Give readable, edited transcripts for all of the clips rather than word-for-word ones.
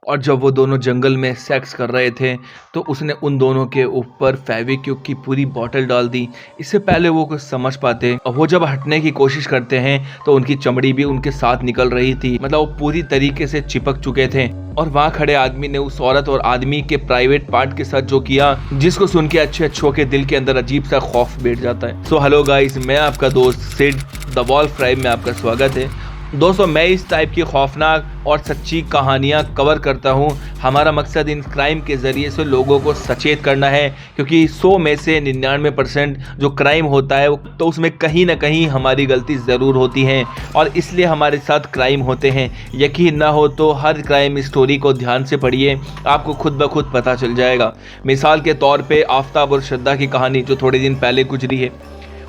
और जब वो दोनों जंगल में सेक्स कर रहे थे तो उसने उन दोनों के ऊपर फेविक्विक की पूरी बोतल डाल दी। इससे पहले वो कुछ समझ पाते और वो जब हटने की कोशिश करते हैं तो उनकी चमड़ी भी उनके साथ निकल रही थी, मतलब वो पूरी तरीके से चिपक चुके थे। और वहाँ खड़े आदमी ने उस औरत और आदमी के प्राइवेट पार्ट के साथ जो किया, जिसको सुन के अच्छे अच्छों के दिल के अंदर अजीब सा खौफ बैठ जाता है। सो हेलो गाइस, मैं आपका दोस्त सिड द वॉल्फ ट्राइब में आपका स्वागत है। दोस्तों, मैं इस टाइप की खौफनाक और सच्ची कहानियां कवर करता हूं। हमारा मकसद इन क्राइम के ज़रिए से लोगों को सचेत करना है, क्योंकि 100 में से 99% जो क्राइम होता है तो उसमें कहीं ना कहीं हमारी गलती ज़रूर होती है और इसलिए हमारे साथ क्राइम होते हैं। यकीन ना हो तो हर क्राइम स्टोरी को ध्यान से पढ़िए, आपको खुद ब खुद पता चल जाएगा। मिसाल के तौर पे आफ्ताब और श्रद्धा की कहानी जो थोड़े दिन पहले गुजरी है।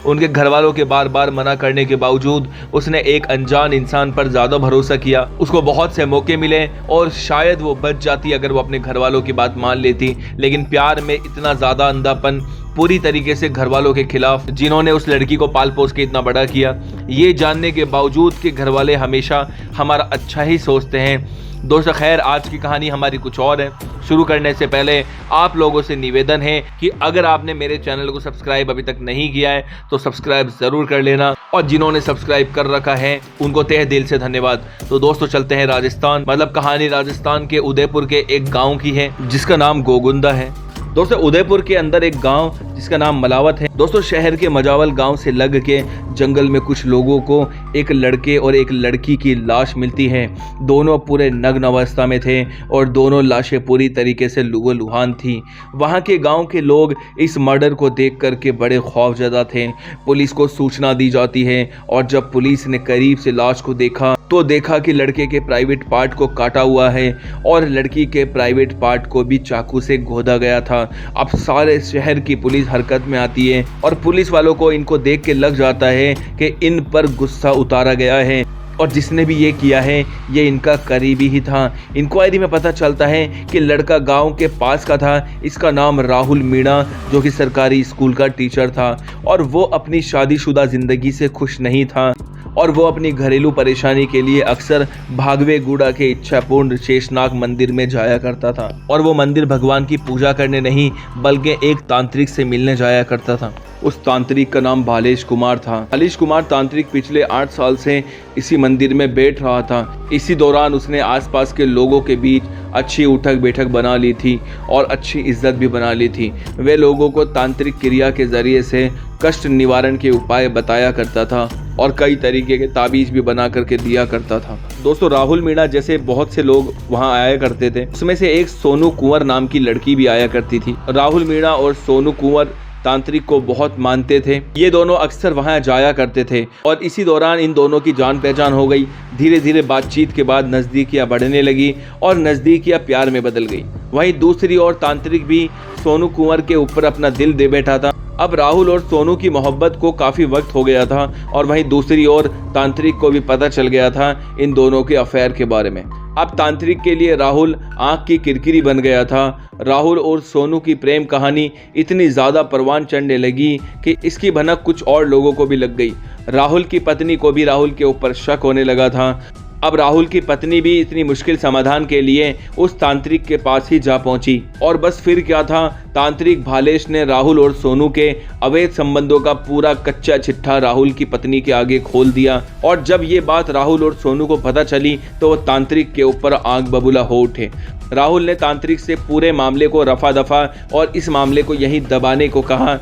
उनके घर वालों के बार बार मना करने के बावजूद उसने एक अनजान इंसान पर ज़्यादा भरोसा किया। उसको बहुत से मौके मिले और शायद वो बच जाती अगर वो अपने घर वालों की बात मान लेती, लेकिन प्यार में इतना ज़्यादा अंधापन, पूरी तरीके से घर वालों के खिलाफ, जिन्होंने उस लड़की को पाल पोस के इतना बड़ा किया, ये जानने के बावजूद कि घर वाले हमेशा हमारा अच्छा ही सोचते हैं। दोस्तों, खैर आज की कहानी हमारी कुछ और है। शुरू करने से पहले आप लोगों से निवेदन है कि अगर आपने मेरे चैनल को सब्सक्राइब अभी तक नहीं किया है तो सब्सक्राइब ज़रूर कर लेना, और जिन्होंने सब्सक्राइब कर रखा है उनको तहे दिल से धन्यवाद। तो दोस्तों चलते हैं राजस्थान, मतलब कहानी राजस्थान के उदयपुर के एक गाँव की है जिसका नाम गोगुंदा है। दोस्तों, उदयपुर के अंदर एक गांव जिसका नाम मलावत है। दोस्तों, शहर के मजावल गांव से लग के जंगल में कुछ लोगों को एक लड़के और एक लड़की की लाश मिलती है। दोनों पूरे नग्न अवस्था में थे और दोनों लाशें पूरी तरीके से लुहान थी। वहां के गांव के लोग इस मर्डर को देख करके बड़े खौफजदा थे। पुलिस को सूचना दी जाती है और जब पुलिस ने करीब से लाश को देखा तो देखा कि लड़के के प्राइवेट पार्ट को काटा हुआ है और लड़की के प्राइवेट पार्ट को भी चाकू से गोदा गया था। अब सारे शहर की पुलिस हरकत में आती है और पुलिस वालों को इनको देख के लग जाता है कि इन पर गुस्सा उतारा गया है और जिसने भी ये किया है ये इनका करीबी ही था। इंक्वायरी में पता चलता है कि लड़का गांव के पास का था। इसका नाम राहुल मीणा, जो कि सरकारी स्कूल का टीचर था और वो अपनी शादीशुदा ज़िंदगी से खुश नहीं था और वो अपनी घरेलू परेशानी के लिए अक्सर भागवेगुड़ा के इच्छापूर्ण शेषनाग मंदिर में जाया करता था। और वो मंदिर भगवान की पूजा करने नहीं बल्कि एक तांत्रिक से मिलने जाया करता था। उस तांत्रिक का नाम भालेश कुमार था। भालेश कुमार तांत्रिक पिछले 8 साल से इसी मंदिर में बैठ रहा था। इसी दौरान उसने आसपास के लोगों के बीच अच्छी उठक बैठक बना ली थी और अच्छी इज्जत भी बना ली थी। वे लोगों को तांत्रिक क्रिया के जरिए से कष्ट निवारण के उपाय बताया करता था और कई तरीके के ताबीज भी बना करके दिया करता था। दोस्तों, राहुल मीणा जैसे बहुत से लोग वहां आया करते थे, उसमें से एक सोनू कुंवर नाम की लड़की भी आया करती थी। राहुल मीणा और सोनू कुंवर तांत्रिक को बहुत मानते थे। ये दोनों अक्सर वहां जाया करते थे और इसी दौरान इन दोनों की जान पहचान हो गई। धीरे धीरे बातचीत के बाद नज़दीकियां बढ़ने लगी और नज़दीकियां प्यार में बदल गई। वहीं दूसरी ओर तांत्रिक भी सोनू कुंवर के ऊपर अपना दिल दे बैठा था। अब राहुल और सोनू की मोहब्बत को काफ़ी वक्त हो गया था और वहीं दूसरी ओर तांत्रिक को भी पता चल गया था इन दोनों के अफेयर के बारे में। अब तांत्रिक के लिए राहुल आंख की किरकिरी बन गया था। राहुल और सोनू की प्रेम कहानी इतनी ज़्यादा परवान चढ़ने लगी कि इसकी भनक कुछ और लोगों को भी लग गई। राहुल की पत्नी को भी राहुल के ऊपर शक होने लगा था। अब राहुल की पत्नी भी इतनी मुश्किल समाधान के लिए उस तांत्रिक के पास ही जा पहुंची और बस फिर क्या था, तांत्रिक भालेश ने राहुल और सोनू के अवैध संबंधों का पूरा कच्चा चिट्ठा राहुल की पत्नी के आगे खोल दिया। और जब ये बात राहुल और सोनू को पता चली तो वो तांत्रिक के ऊपर आग बबूला हो उठे। राहुल ने तांत्रिक से पूरे मामले को रफा दफा और इस मामले को यहीं दबाने को कहा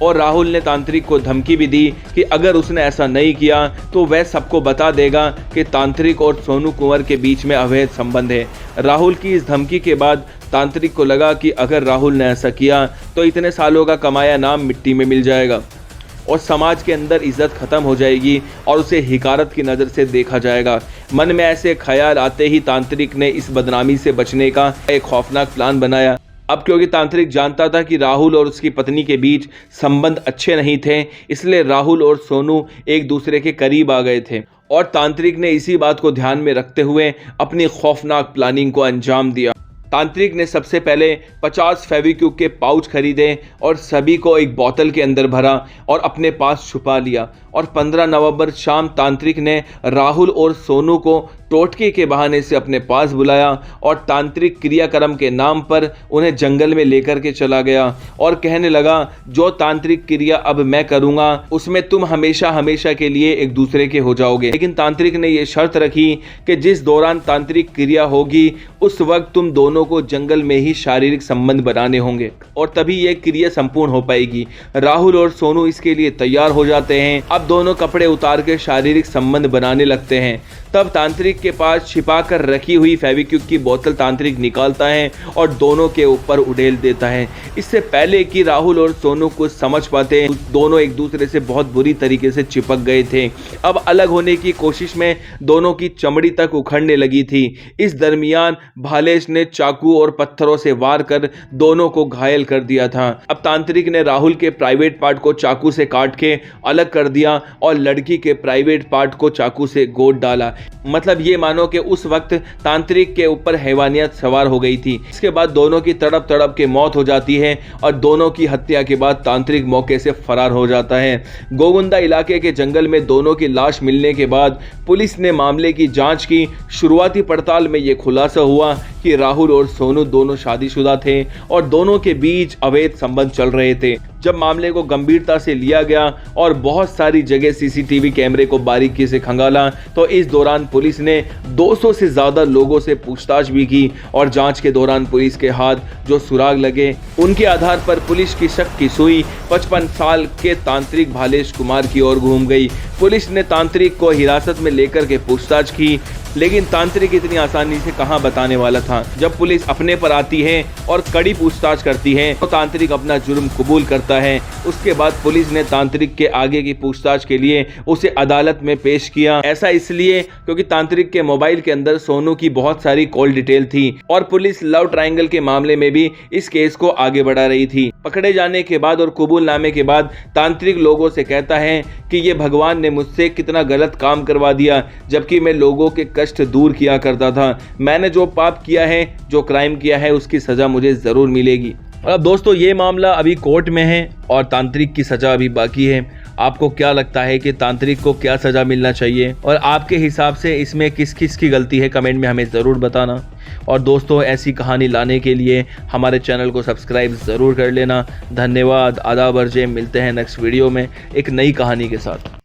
और राहुल ने तांत्रिक को धमकी भी दी कि अगर उसने ऐसा नहीं किया तो वह सबको बता देगा कि तांत्रिक और सोनू कुंवर के बीच में अवैध संबंध है। राहुल की इस धमकी के बाद तांत्रिक को लगा कि अगर राहुल ने ऐसा किया तो इतने सालों का कमाया नाम मिट्टी में मिल जाएगा और समाज के अंदर इज्जत खत्म हो जाएगी और उसे हिकारत की नज़र से देखा जाएगा। मन में ऐसे ख्याल आते ही तांत्रिक ने इस बदनामी से बचने का एक खौफनाक प्लान बनाया। अब क्योंकि तांत्रिक जानता था कि राहुल और उसकी पत्नी के बीच संबंध अच्छे नहीं थे, इसलिए राहुल और सोनू एक दूसरे के करीब आ गए थे और तांत्रिक ने इसी बात को ध्यान में रखते हुए अपनी खौफनाक प्लानिंग को अंजाम दिया। तांत्रिक ने सबसे पहले 50 फेविक्विक के पाउच खरीदे और सभी को एक बोतल के अंदर भरा और अपने पास छुपा लिया और 15 नवंबर शाम तांत्रिक ने राहुल और सोनू को टोटके के बहाने से अपने पास बुलाया और तांत्रिक क्रियाक्रम के नाम पर उन्हें जंगल में लेकर के चला गया और कहने लगा, जो तांत्रिक क्रिया अब मैं करूंगा उसमें तुम हमेशा हमेशा के लिए एक दूसरे के हो जाओगे। लेकिन तांत्रिक ने यह शर्त रखी कि जिस दौरान तांत्रिक क्रिया होगी उस वक्त तुम दोनों को जंगल में ही शारीरिक संबंध बनाने होंगे और तभी यह क्रिया संपूर्ण हो पाएगी। राहुल और सोनू इसके लिए तैयार हो जाते हैं। अब दोनों कपड़े उतार के शारीरिक संबंध बनाने लगते हैं। तब तांत्रिक के पास छिपा कर रखी हुई फेविक्विक की बोतल तांत्रिक निकालता है और दोनों के ऊपर उड़ेल देता है। इससे पहले कि राहुल और सोनू कुछ समझ पाते, दोनों एक दूसरे से बहुत बुरी तरीके से चिपक गए थे। अब अलग होने की कोशिश में दोनों की चमड़ी तक उखड़ने लगी थी। इस दरमियान भालेश ने चाकू और पत्थरों से वार कर दोनों को घायल कर दिया था। अब तांत्रिक ने राहुल के प्राइवेट पार्ट को चाकू से काट के अलग कर दिया और लड़की के प्राइवेट पार्ट को चाकू से गोद डाला। मतलब ये मानो कि उस वक्त तांत्रिक के ऊपर हैवानियत सवार हो गई थी। इसके बाद दोनों की तड़प तड़प के मौत हो जाती है और दोनों की हत्या के बाद तांत्रिक मौके से फरार हो जाता है। गोविंदा इलाके के जंगल में दोनों की लाश मिलने के बाद पुलिस ने मामले की जांच की। शुरुआती पड़ताल में यह खुलासा हुआ कि राहुल और सोनू दोनों शादीशुदा थे और दोनों के बीच अवैध संबंध चल रहे थे। जब मामले को गंभीरता से लिया गया और बहुत सारी जगह सीसीटीवी कैमरे को बारीकी से खंगाला तो इस दौरान पुलिस ने 200 से ज्यादा लोगों से पूछताछ भी की और जांच के दौरान पुलिस के हाथ जो सुराग लगे उनके आधार पर पुलिस की शक की सुई 55 साल के तांत्रिक भालेश कुमार की ओर घूम गई। पुलिस ने तांत्रिक को हिरासत में लेकर के पूछताछ की, लेकिन तांत्रिक इतनी आसानी से कहां बताने वाला था। जब पुलिस अपने पर आती है और कड़ी पूछताछ करती है तो तांत्रिक अपना जुर्म कबूल करता है। उसके बाद पुलिस ने तांत्रिक के आगे की पूछताछ के लिए उसे अदालत में पेश किया। ऐसा इसलिए क्योंकि तांत्रिक के मोबाइल के अंदर सोनू की बहुत सारी कॉल डिटेल थी और पुलिस लव ट्रायंगल के मामले में भी इस केस को आगे बढ़ा रही थी। पकड़े जाने के बाद और कबूलनामे के बाद तांत्रिक लोगों से कहता है कि ये भगवान ने मुझसे कितना गलत काम करवा दिया, जबकि मैं लोगों के कष्ट दूर किया करता था। मैंने जो पाप किया है, जो क्राइम किया है, उसकी सजा मुझे जरूर मिलेगी। और अब दोस्तों ये मामला अभी कोर्ट में है और तांत्रिक की सजा अभी बाकी है। आपको क्या लगता है कि तांत्रिक को क्या सजा मिलना चाहिए और आपके हिसाब से इसमें किस किस की गलती है, कमेंट में हमें ज़रूर बताना। और दोस्तों ऐसी कहानी लाने के लिए हमारे चैनल को सब्सक्राइब ज़रूर कर लेना। धन्यवाद, आदाब अर्जे, मिलते हैं नेक्स्ट वीडियो में एक नई कहानी के साथ।